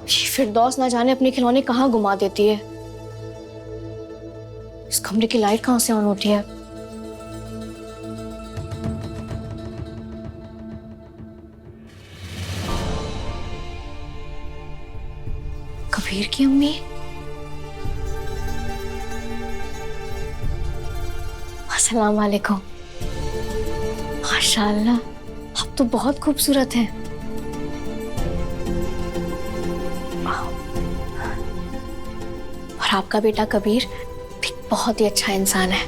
फिरदौस ना जाने अपने खिलौने कहाँ गुमा देती है। इस कमरे की लाइट कहाँ से ऑन होती है? कबीर की अम्मी? अस्सलाम वालेकुम। माशाअल्लाह, आप तो बहुत खूबसूरत हैं। और आपका बेटा कबीर भी बहुत ही अच्छा इंसान है।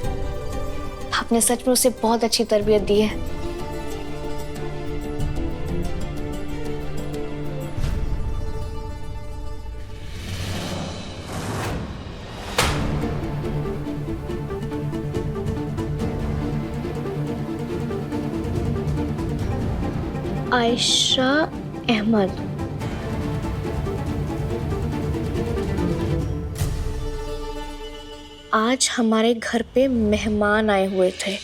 आपने सच में उसे बहुत अच्छी तरबियत दी है। आयशा अहमद। आज हमारे घर पे मेहमान आए हुए थे।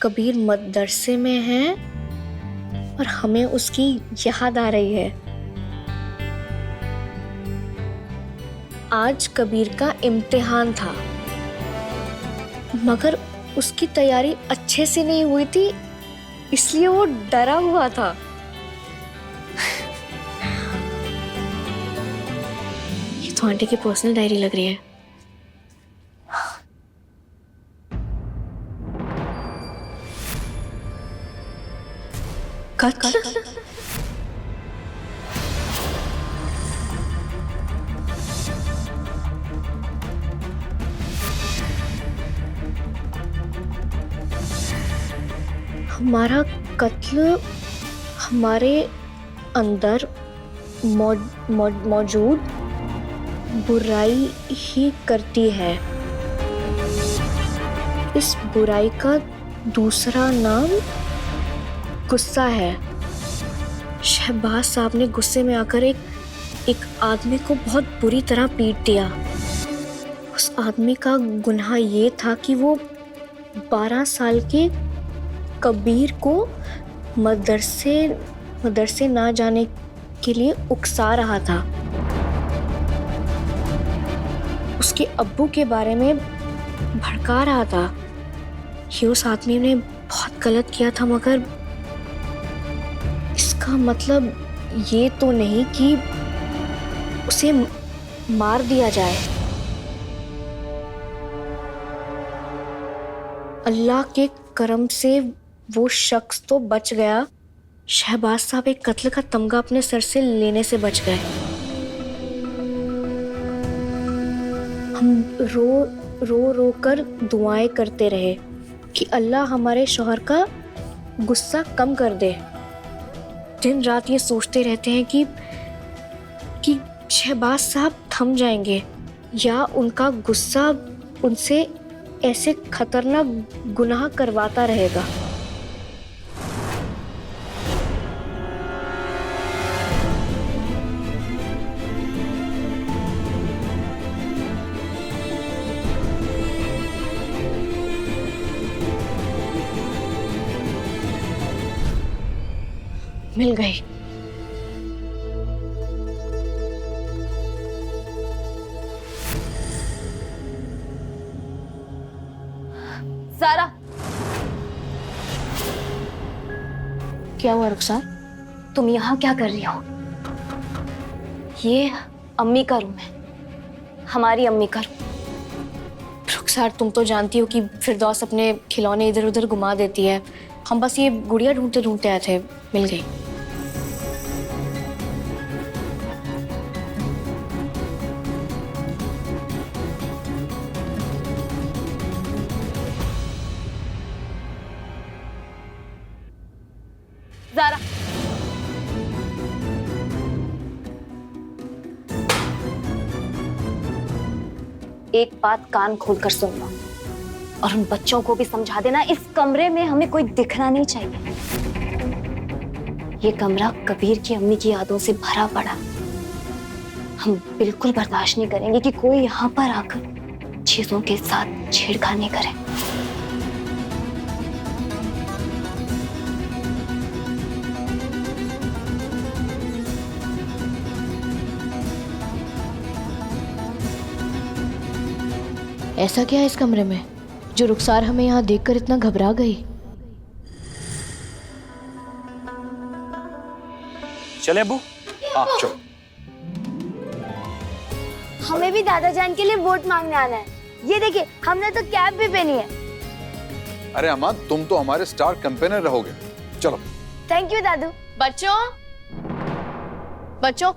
कबीर मदरसे में है और हमें उसकी याद आ रही है। आज कबीर का इम्तिहान था, मगर उसकी तैयारी अच्छे से नहीं हुई थी, इसलिए वो डरा हुआ था। ये तो आंटी की पर्सनल डायरी लग रही है। कत्ल? हमारा कत्ल हमारे अंदर मौजूद बुराई ही करती है। इस बुराई का दूसरा नाम गुस्सा है। शहबाज साहब ने गुस्से में आकर एक आदमी को बहुत बुरी तरह पीट दिया। उस आदमी का गुनाह ये था कि वो 12 साल के कबीर को मदरसे ना जाने के लिए उकसा रहा था। उसके अब्बू के बारे में भड़का रहा था। ये उस आदमी ने बहुत गलत किया था, मगर इसका मतलब ये तो नहीं कि उसे मार दिया जाए। अल्लाह के करम से वो शख्स तो बच गया। शहबाज साहब एक कत्ल का तमगा अपने सर से लेने से बच गए। हम रो कर दुआएं करते रहे कि अल्लाह हमारे शौहर का गुस्सा कम कर दे। दिन रात ये सोचते रहते हैं कि शहबाज साहब थम जाएंगे या उनका गुस्सा उनसे ऐसे खतरनाक गुनाह करवाता रहेगा। मिल गई। ज़ारा, क्या हुआ रुखसार? तुम यहाँ क्या कर रही हो? ये अम्मी का रूम है, हमारी अम्मी का रूम। रुखसार, तुम तो जानती हो कि फिरदौस अपने खिलौने इधर उधर घुमा देती है। हम बस ये गुड़िया ढूंढते ढूंढते आए थे, मिल गई। ज़ारा, एक बात कान खोलकर सुन लो और उन बच्चों को भी समझा देना, इस कमरे में हमें कोई दिखना नहीं चाहिए। ये कमरा कबीर की अम्मी की यादों से भरा पड़ा। हम बिल्कुल बर्दाश्त नहीं करेंगे कि कोई यहाँ पर आकर चीजों के साथ छेड़खानी करे। ऐसा क्या है इस कमरे में जो रुखसार हमें यहाँ देखकर इतना घबरा गई? चले अब्बू? चलो। हमें भी दादा जान के लिए वोट मांगने आना है। ये देखिए, हमने तो कैप भी पहनी है। अरे अम्मा, तुम तो हमारे स्टार कैंपेनर रहोगे। चलो। थैंक यू दादू। बच्चों बच्चों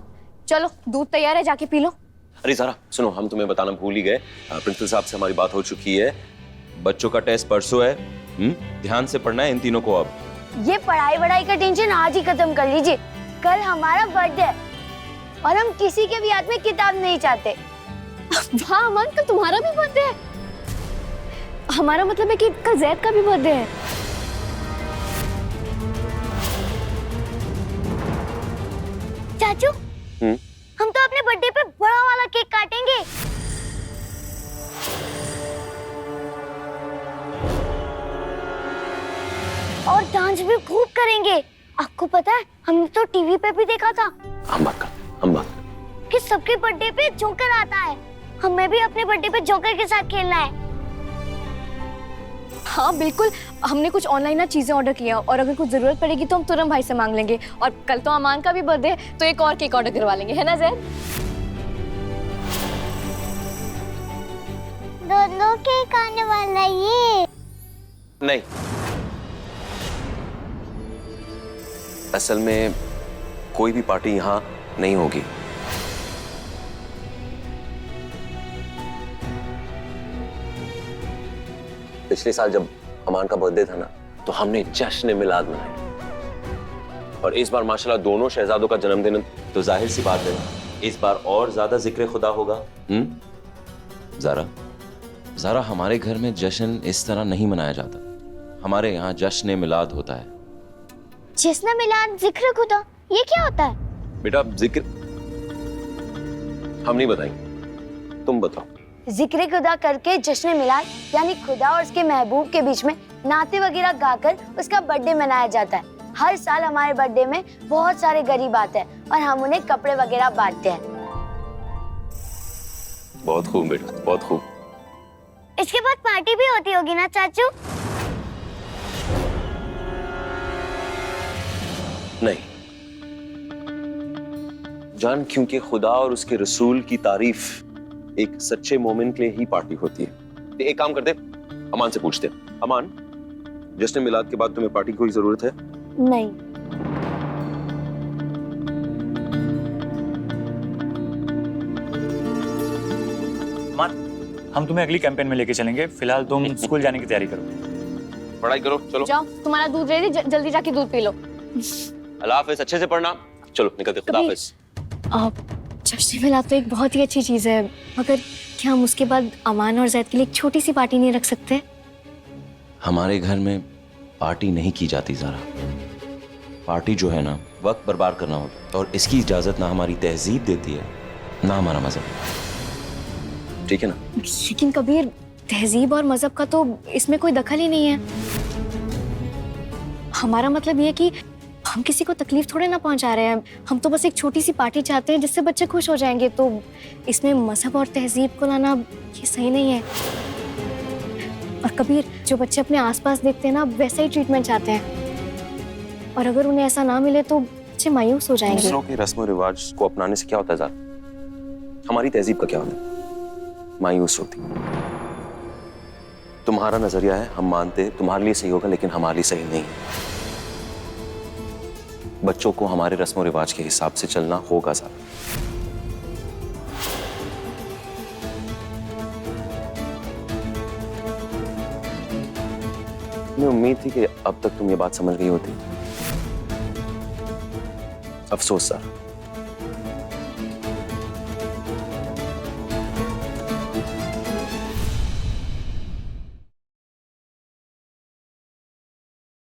चलो, दूध तैयार है, जाके पी लो। अरे ज़रा सुनो, हम तुम्हें बताना भूल ही गए। प्रिंसिपल साहब से हमारी बात हो चुकी है। बच्चों का टेस्ट परसों है। ध्यान से पढ़ना है इन तीनों को। अब ये पढ़ाई का टेंशन आज ही खत्म कर लीजिए। कल हमारा बर्थडे है और हम किसी के भी हाथ में किताब नहीं चाहते। वाह अमन, कल तुम्हारा भी बर्थडे है। हमारा मतलब है कि कल जैद का भी बर्थडे है। चाचू, हम तो अपने बर्थडे पे बड़ा वाला केक काटेंगे। और डांस भी खूब करेंगे। आपको पता है, हमने तो टीवी पे भी देखा था हम बात कि सबके बर्थडे पे जोकर आता है। हमें भी अपने बर्थडे पे जोकर के साथ खेलना है। हाँ बिल्कुल, हमने कुछ ऑनलाइन ना चीजें ऑर्डर किया और अगर कुछ जरूरत पड़ेगी तो हम तुरंत भाई से मांग लेंगे। और कल तो अमान का भी बर्थडे है तो एक और केक ऑर्डर करवा लेंगे, है ना जैद? दोनों केक आने वाला है ये। नहीं, असल में कोई भी पार्टी यहाँ नहीं होगी। पिछले साल जब अमान का बर्थडे था ना, तो हमने जश्न मिलाद मनाया। और इस बार माशाल्लाह दोनों शहजादों का जन्मदिन, तो जाहिर सी बात है इस बार और ज्यादा जिक्र खुदा होगा। ज़रा हमारे घर में जश्न इस तरह नहीं मनाया जाता। हमारे यहाँ जश्न मिलाद होता है। जश्न मिलाद जिक्र खुदा, ये क्या होता है? बेटा जिक्र हम नहीं बताएंगे, तुम बताओ। जिक्र खुदा करके जश्न मिलाद यानी खुदा और उसके महबूब के बीच में नाते वगैरह गाकर उसका बर्थडे मनाया जाता है। हर साल हमारे बर्थडे में बहुत सारे गरीब आते हैं और हम उन्हें कपड़े वगैरह बांटते हैं। बहुत खूब बेटा, बहुत खूब। इसके बाद पार्टी भी होती होगी ना चाचू? नहीं जान, क्योंकि खुदा और उसके रसूल की तारीफ एक सच्चे मोमिन के लिए ही पार्टी होती है। तो एक काम करते, अमान से पूछते। अमान, जश्न मिलाद के बाद तुम्हें पार्टी की कोई जरूरत है? नहीं। अमान, हम तुम्हें अगली कैंपेन में लेके चलेंगे। फिलहाल तुम स्कूल जाने की तैयारी करो। पढ़ाई करो, चलो जाओ, तुम्हारा दूध रेडी, जल्दी जाके दूध पी लो। अल्लाह हाफिज, अच्छे से पढ़ना। चलो निकलते, खुदा हाफिज। जश्न मिलाद तो एक बहुत ही अच्छी चीज है, मगर क्या हम उसके बाद अमान और जैद के लिए एक छोटी सी पार्टी नहीं रख सकते? हमारे घर में पार्टी नहीं की जाती ज़रा। पार्टी जो है ना, वक्त बर्बाद करना होता है और इसकी इजाजत ना हमारी तहजीब देती है ना हमारा मजहब। ठीक है ना? लेकिन कबीर, तहजीब और मजहब का तो इसमें कोई दखल ही नहीं है। हमारा मतलब ये कि हम किसी को तकलीफ थोड़े ना पहुंचा रहे हैं। हम तो बस एक छोटी सी पार्टी चाहते हैं जिससे बच्चे खुश हो जाएंगे। तो इसमें मजहब और तहजीब को लाना ये सही नहीं है। और कबीर, जो बच्चे अपने आसपास देखते हैं ना, वैसा ही ट्रीटमेंट चाहते हैं। और अगर उन्हें ऐसा ना मिले तो बच्चे मायूस हो जाएंगे। दूसरों के रस्म और रिवाज को अपनाने से क्या होता है ज़रा? हमारी तहजीब का क्या होता है? मायूस होती। तुम्हारा नजरिया है, हम मानते तुम्हारे लिए सही होगा, लेकिन हमारे लिए सही नहीं। बच्चों को हमारे रस्म और रिवाज के हिसाब से चलना होगा ज़रा। मुझे उम्मीद थी कि अब तक तुम ये बात समझ गई होती। अफसोस सर।